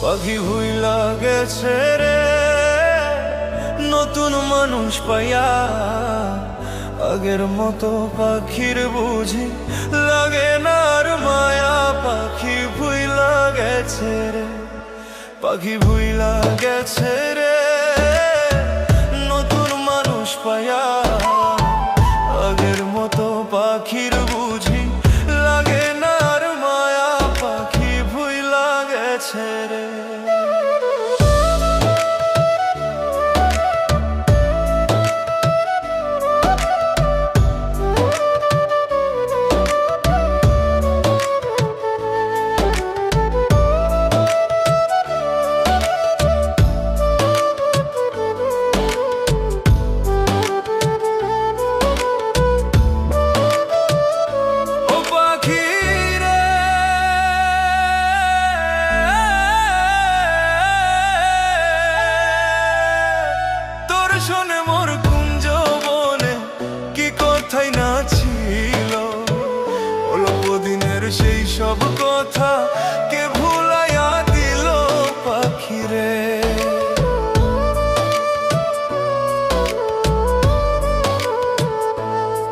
পাখি ভুইলা গেছে রে নতুন মানুষ পাইয়া। আগের মতো পাখির বুঝি লাগে না আর মায়া। পাখি ভুইলা গেছে রে, পাখি ভুইলা গেছে রে নতুন মানুষ পাইয়া। আগের মতো পাখির বুঝি লাগে না আর মায়া। পাখি ভুইলা গেছে রে। শোনে মোর কুঞ্জ বনে কি কথাই না ছিল, অল্প দিনের সেই সব কথা কে ভুলাইয়া দিল পাখিরে।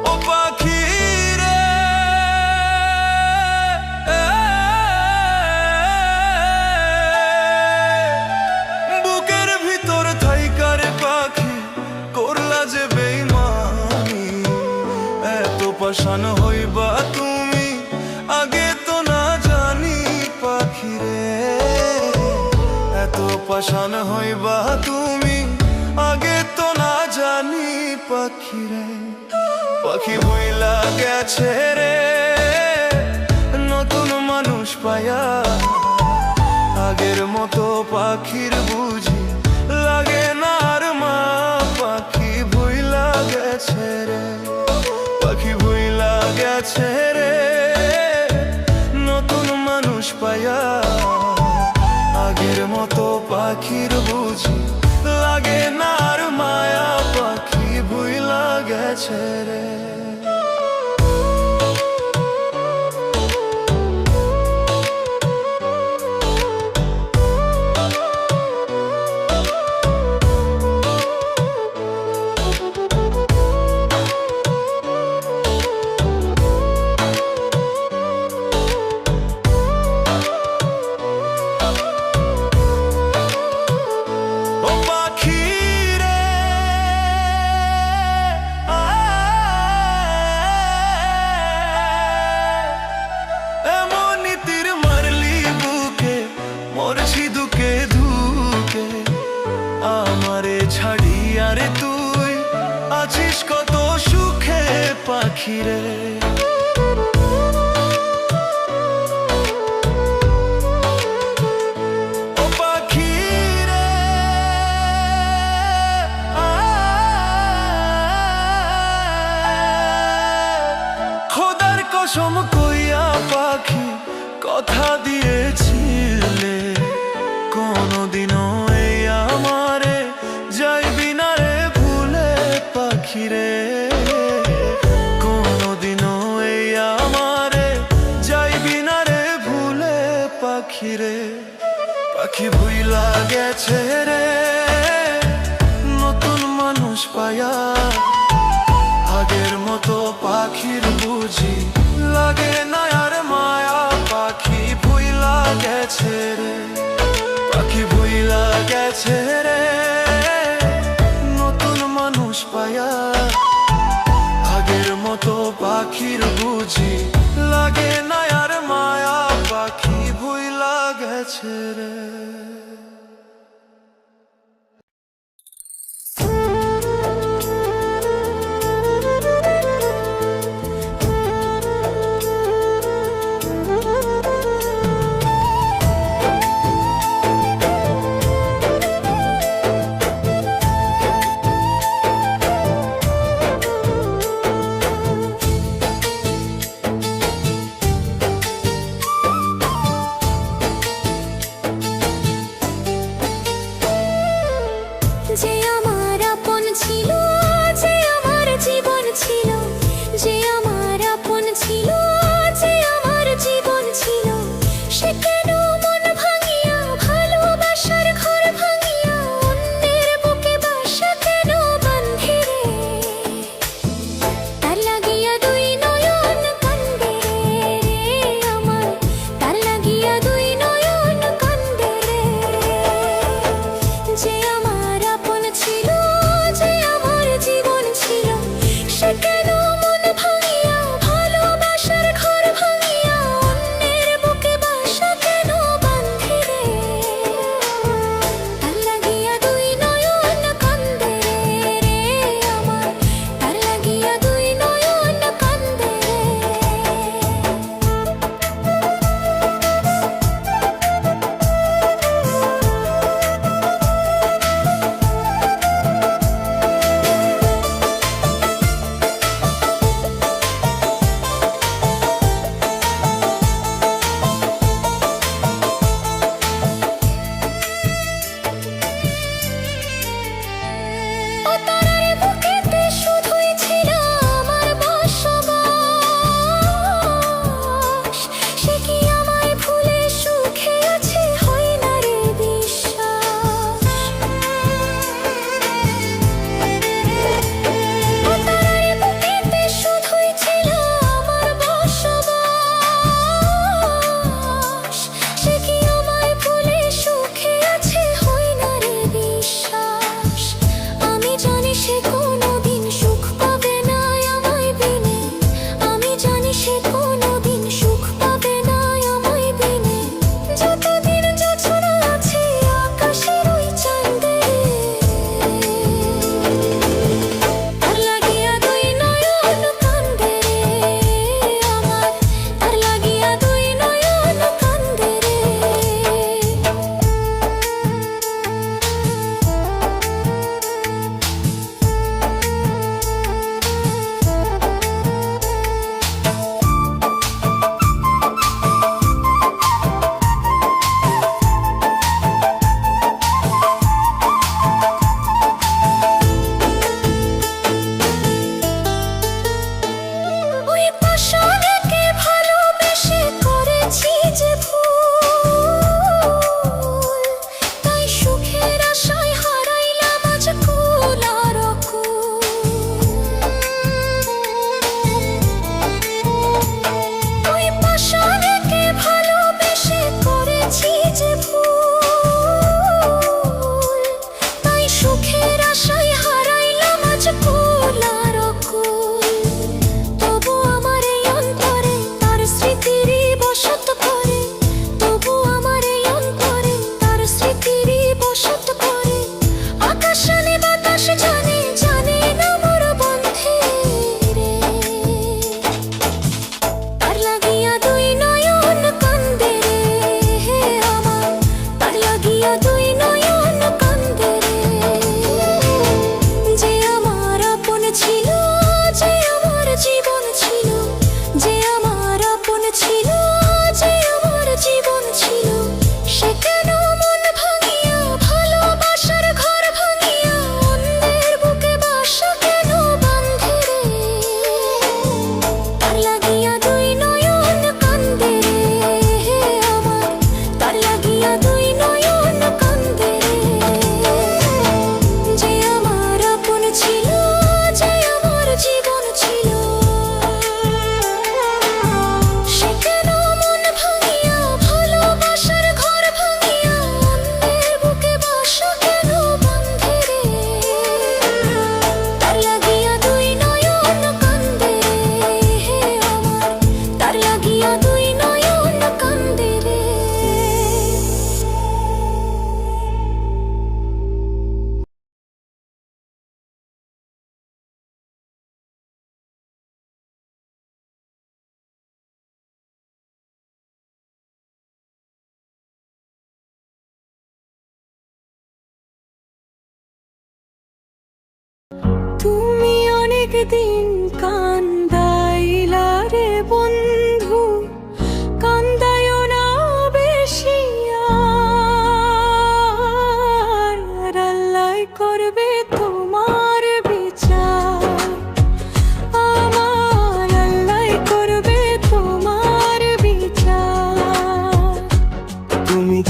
ও পাখিরে বুকের ভিতর থাইকার পাখি করলা যে বেইমানি। এত পাষাণ হইবা তুমি আগে তো না জানি পাখিরে। এত পাষাণ হইবা তুমি আগে তো না জানি পাখিরে। পাখি ভুইলা গেছে রে নতুন মানুষ পায়া। আগের মতো পাখির বুঝি লাগে না আর মা। পাখি ভুইলা গেছে রে, পাখি ভুইলা গেছে রে নতুন মানুষ পায়া। আগের মতো পাখির বুঝি লাগে না আর মায়া। পাখি ভুইলা গেছে রে। আমারে ছাড়িয়া রে তুই আছিস কত সুখে পাখিরে। ও পাখিরে খোদার কসম কইয়া পাখি কথা দিয়েছিলে কোনদিনও এই আমারে যাইবি না রে ভুলে পাখিরে। কোনদিনও এই আমারে যাইবি না রে ভুলে পাখিরে। পাখি ভুইলা গেছে রে নতুন মানুষ পায়া। আগের মতো পাখির বুঝি লাগে না আর মায়া। পাখি ভুইলা গেছে রে, পাখি ভুইলা গেছে রে নতুন মানুষ পায়া। আগের মতো পাখির বুঝি লাগে না আর মায়া। পাখি ভুইলা গেছে রে।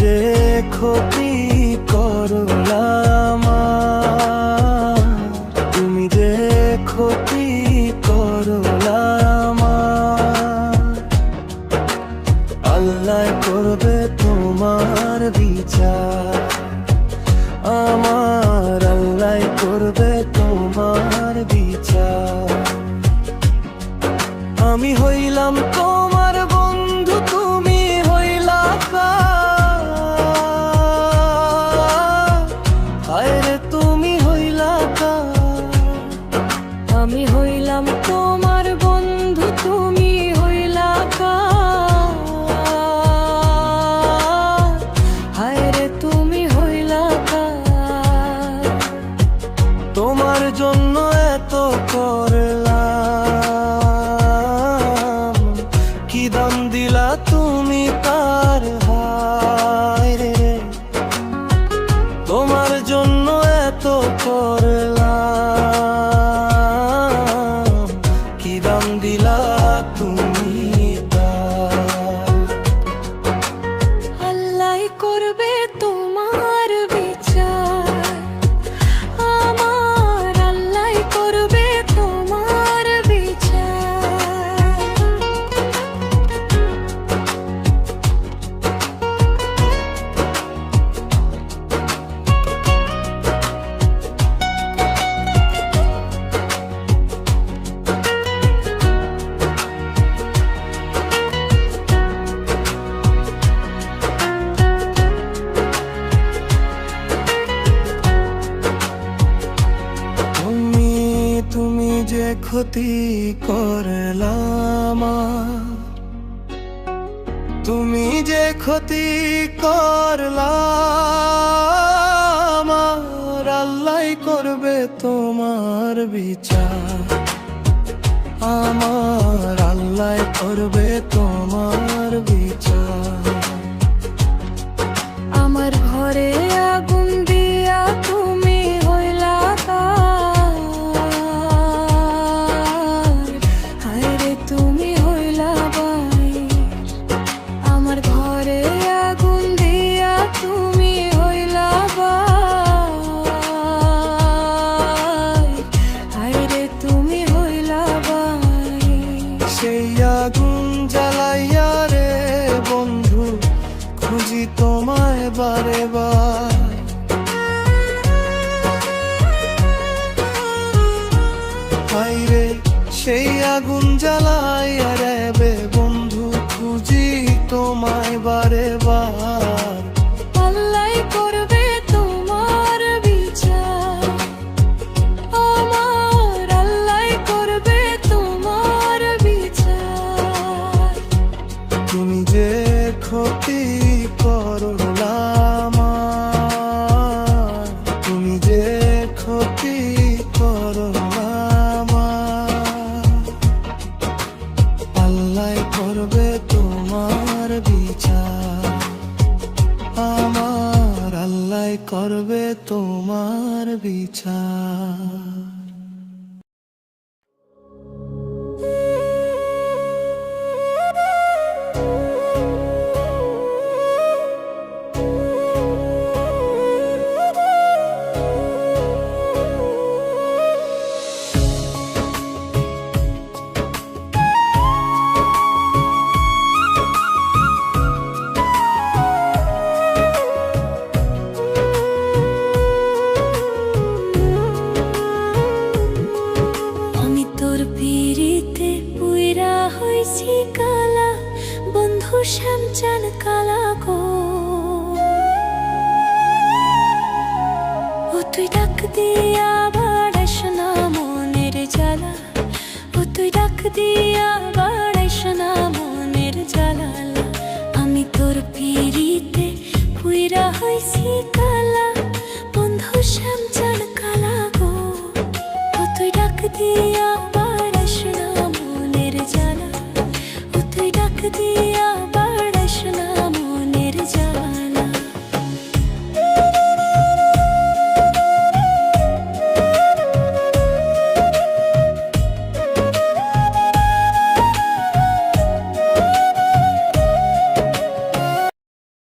যে ক্ষতি করলা আমার, তুমি যে ক্ষতি করলা আমার, আল্লাহ করবে তোমার বিচার আমার, আল্লাহ করবে তোমার বিচার। আমি হইলাম তোমার বন্ধু, তুমি হইলা কার, হায় রে তুমি হইলা কার। আমি হইলাম তোমার বন্ধু, তুমি হইলা কার, হায় রে তুমি হইলা কার। তোমার জন্য এত করলাম, কি দাম দিলা তুমি তার, হায় রে তোমার জন্য এত করলাম, কি দাম দিলা তুমি তার। আল্লাহ করবে তোমার বিচার আমার, আল্লাহ করবে তোমার বিচার। তুমি যে ক্ষতি করলাম, তুমি যে ক্ষতি করলাম, আল্লাহ করবে তোমার বিচার আমার, আল্লাহ করবে তোমার বিচার। আমার ঘরে আগুন দিয়া তুমি হইলা কার, হায় রে তুমি হইলা বাইর। আমার ঘরে আগুন দিয়া তুমি হইলা বাইর, হায় রে তুমি হইলা বাইর। সেই আগুন জ্বালাইয়া রে বন্ধু, খুঁজি তোমায় বারে বার। হায়রে সেই আগুন জ্বালাইয়া রে বন্ধু, খুঁজি তোমায় বারে বার। আল্লাহ করবে তোমার বিচার আমার, আল্লাহ করবে তোমার বিচার। তুমি যে ক্ষতি করলাম, তুমি যে ক্ষতি করলাম, আল্লাহ করবে তোমার বিচার আমার, আল্লাহ করবে তোমার বিচার। আমি তোর পিড়িতে পুইরা হইছি কালা, বন্ধু শ্যামচান কালা গো। ও তুই ডাক দিয়া বাড়াইস না মনের জ্বালা, ও তুই ডাক দিয়া বাড়াইস না মনের জ্বালা। আমি তোর পিড়িতে পুইরা হইছি